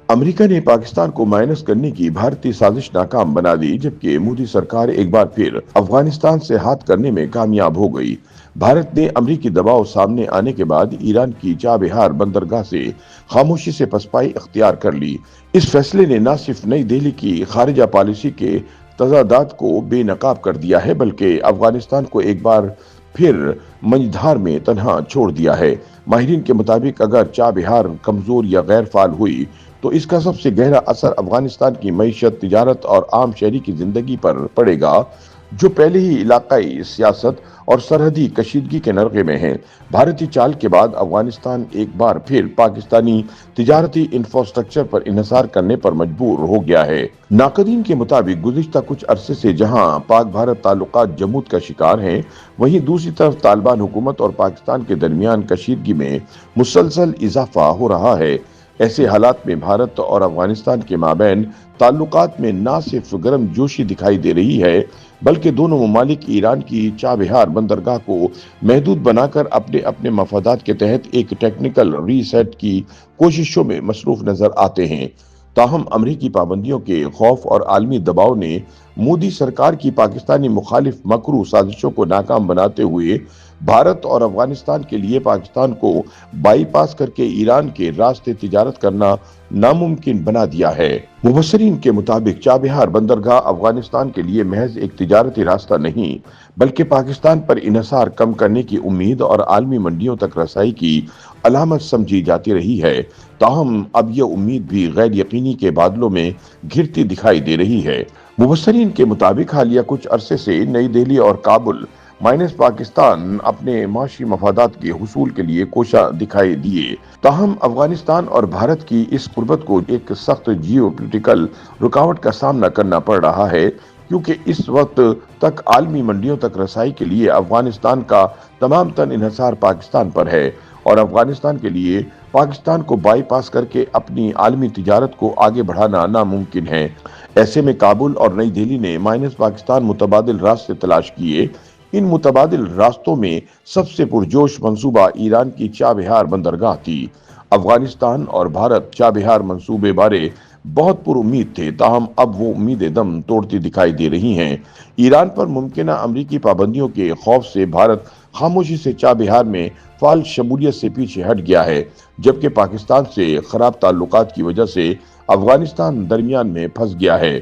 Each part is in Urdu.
امریکہ نے پاکستان کو مائنس کرنے کی بھارتی سازش ناکام بنا دی، جبکہ مودی سرکار ایک بار پھر افغانستان سے ہاتھ کرنے میں کامیاب ہو گئی۔ بھارت نے امریکی دباؤ سامنے آنے کے بعد ایران کی چابہار بندرگاہ سے خاموشی سے پسپائی اختیار کر لی۔ اس فیصلے نے نہ صرف نئی دہلی کی خارجہ پالیسی کے تضادات کو بے نقاب کر دیا ہے، بلکہ افغانستان کو ایک بار پھر منجدھار میں تنہا چھوڑ دیا ہے۔ ماہرین کے مطابق اگر چابہار کمزور یا غیر فعال ہوئی تو اس کا سب سے گہرا اثر افغانستان کی معیشت، تجارت اور عام شہری کی زندگی پر پڑے گا، جو پہلے ہی علاقائی سیاست اور سرحدی کشیدگی کے نرغے میں ہیں۔ بھارتی چال کے بعد افغانستان ایک بار پھر پاکستانی تجارتی انفراسٹرکچر پر انحصار کرنے پر مجبور ہو گیا ہے۔ ناقدین کے مطابق گزشتہ کچھ عرصے سے جہاں پاک بھارت تعلقات جمود کا شکار ہیں، وہیں دوسری طرف طالبان حکومت اور پاکستان کے درمیان کشیدگی میں مسلسل اضافہ ہو رہا ہے۔ ایسے حالات میں بھارت اور افغانستان کے مابین تعلقات میں نہ صرف گرم جوشی دکھائی دے رہی ہے، بلکہ دونوں ممالک ایران کی چابہار بندرگاہ کو محدود بنا کر اپنے اپنے مفادات کے تحت ایک ٹیکنیکل ری سیٹ کی کوششوں میں مصروف نظر آتے ہیں۔ تاہم امریکی پابندیوں کے خوف اور عالمی دباؤ نے مودی سرکار کی پاکستانی مخالف مکرو سازشوں کو ناکام بناتے ہوئے بھارت اور افغانستان کے لیے پاکستان کو بائی پاس کر کے ایران کے راستے تجارت کرنا ناممکن بنا دیا ہے۔ مبصرین کے مطابق چابہار بندرگاہ افغانستان کے لیے محض ایک تجارتی راستہ نہیں، بلکہ پاکستان پر انحصار کم کرنے کی امید اور عالمی منڈیوں تک رسائی کی علامت سمجھی جاتی رہی ہے۔ تاہم اب یہ امید بھی غیر یقینی کے بادلوں میں گھرتی دکھائی دے رہی ہے۔ مبصرین کے مطابق حالیہ کچھ عرصے سے نئی دہلی اور کابل مائنس پاکستان اپنے معاشی مفادات کے حصول کے لیے کوشاں دکھائی دیے۔ تاہم افغانستان اور بھارت کی اس قربت کو ایک سخت جیو پولیٹیکل رکاوٹ کا سامنا کرنا پڑ رہا ہے، کیونکہ اس وقت تک عالمی منڈیوں تک رسائی کے لیے افغانستان کا تمام تن انحصار پاکستان پر ہے، اور افغانستان کے لیے پاکستان کو بائی پاس کر کے اپنی عالمی تجارت کو آگے بڑھانا ناممکن ہے۔ ایسے میں کابل اور نئی دہلی نے مائنس پاکستان متبادل راستے تلاش کیے۔ ان متبادل راستوں میں سب سے پرجوش منصوبہ ایران کی چابہار بندرگاہ تھی۔ افغانستان اور بھارت چابہار منصوبے بارے بہت پر امید تھے، تاہم اب وہ امیدیں دم توڑتی دکھائی دے رہی ہیں۔ ایران پر ممکنہ امریکی پابندیوں کے خوف سے بھارت خاموشی سے چابہار میں فعال شمولیت سے پیچھے ہٹ گیا ہے، جبکہ پاکستان سے خراب تعلقات کی وجہ سے افغانستان درمیان میں پھنس گیا ہے۔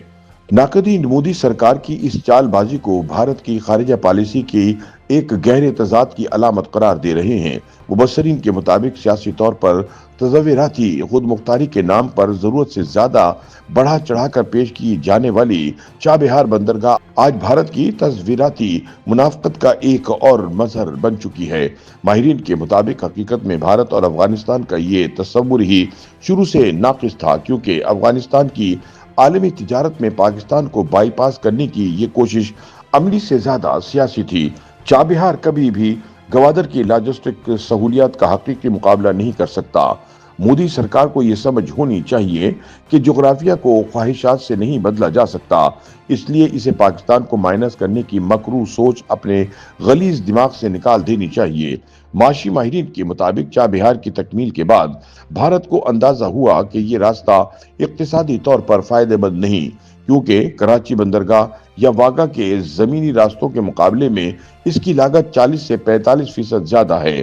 ناقدین مودی سرکار کی اس چال بازی کو بھارت کی خارجہ پالیسی کی ایک گہرے تضاد کی علامت قرار دے رہے ہیں۔ مبصرین کے مطابق سیاسی طور پر تصوراتی خود مختاری کے نام پر ضرورت سے زیادہ بڑھا چڑھا کر پیش کی جانے والی چابہار بندرگاہ آج بھارت کی تصوراتی منافقت کا ایک اور مظہر بن چکی ہے۔ ماہرین کے مطابق حقیقت میں بھارت اور افغانستان کا یہ تصور ہی شروع سے ناقص تھا، کیونکہ افغانستان کی عالمی تجارت میں پاکستان کو بائی پاس کرنے کی یہ کوشش عملی سے زیادہ سیاسی تھی۔ چابہار کبھی بھی گوادر کی لاجسٹک سہولیات کا حقیقی مقابلہ نہیں کر سکتا۔ مودی سرکار کو یہ سمجھ ہونی چاہیے کہ جغرافیہ کو خواہشات سے نہیں بدلا جا سکتا، اس لیے اسے پاکستان کو مائنس کرنے کی مکرو سوچ اپنے غلیظ دماغ سے نکال دینی چاہیے۔ معاشی ماہرین کے مطابق چابہار کی تکمیل کے بعد بھارت کو اندازہ ہوا کہ یہ راستہ اقتصادی طور پر فائدہ مند نہیں، کیونکہ کراچی بندرگاہ یا واگا کے زمینی راستوں کے مقابلے میں اس کی لاگت 40 سے 45% زیادہ ہے۔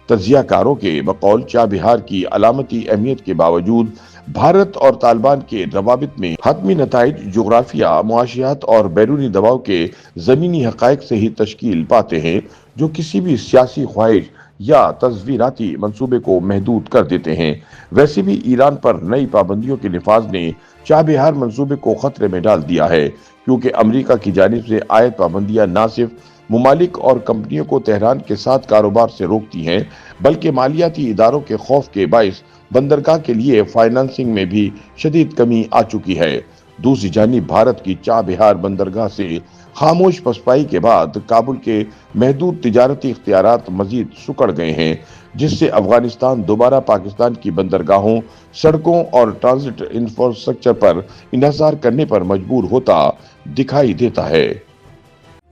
تجزیہ کاروں کے بقول چابہار کی علامتی اہمیت کے باوجود بھارت اور طالبان کے روابط میں حتمی نتائج جغرافیہ، معاشیات اور بیرونی دباؤ کے زمینی حقائق سے ہی تشکیل پاتے ہیں، جو کسی بھی سیاسی خواہش یا تصویراتی منصوبے کو محدود کر دیتے ہیں۔ ویسے بھی ایران پر نئی پابندیوں کے نفاذ نے چابہار منصوبے کو خطرے میں ڈال دیا ہے، کیونکہ امریکہ کی جانب سے عائد پابندیاں نہ صرف ممالک اور کمپنیوں کو تہران کے ساتھ کاروبار سے روکتی ہیں، بلکہ مالیاتی اداروں کے خوف کے باعث بندرگاہ کے لیے فائنانسنگ میں بھی شدید کمی آ چکی ہے۔ دوسری جانب بھارت کی چابہار بندرگاہ سے خاموش پسپائی کے بعد کابل کے محدود تجارتی اختیارات مزید سکڑ گئے ہیں، جس سے افغانستان دوبارہ پاکستان کی بندرگاہوں، سڑکوں اور ٹرانزٹ انفراسٹرکچر پر انحصار کرنے پر مجبور ہوتا دکھائی دیتا ہے۔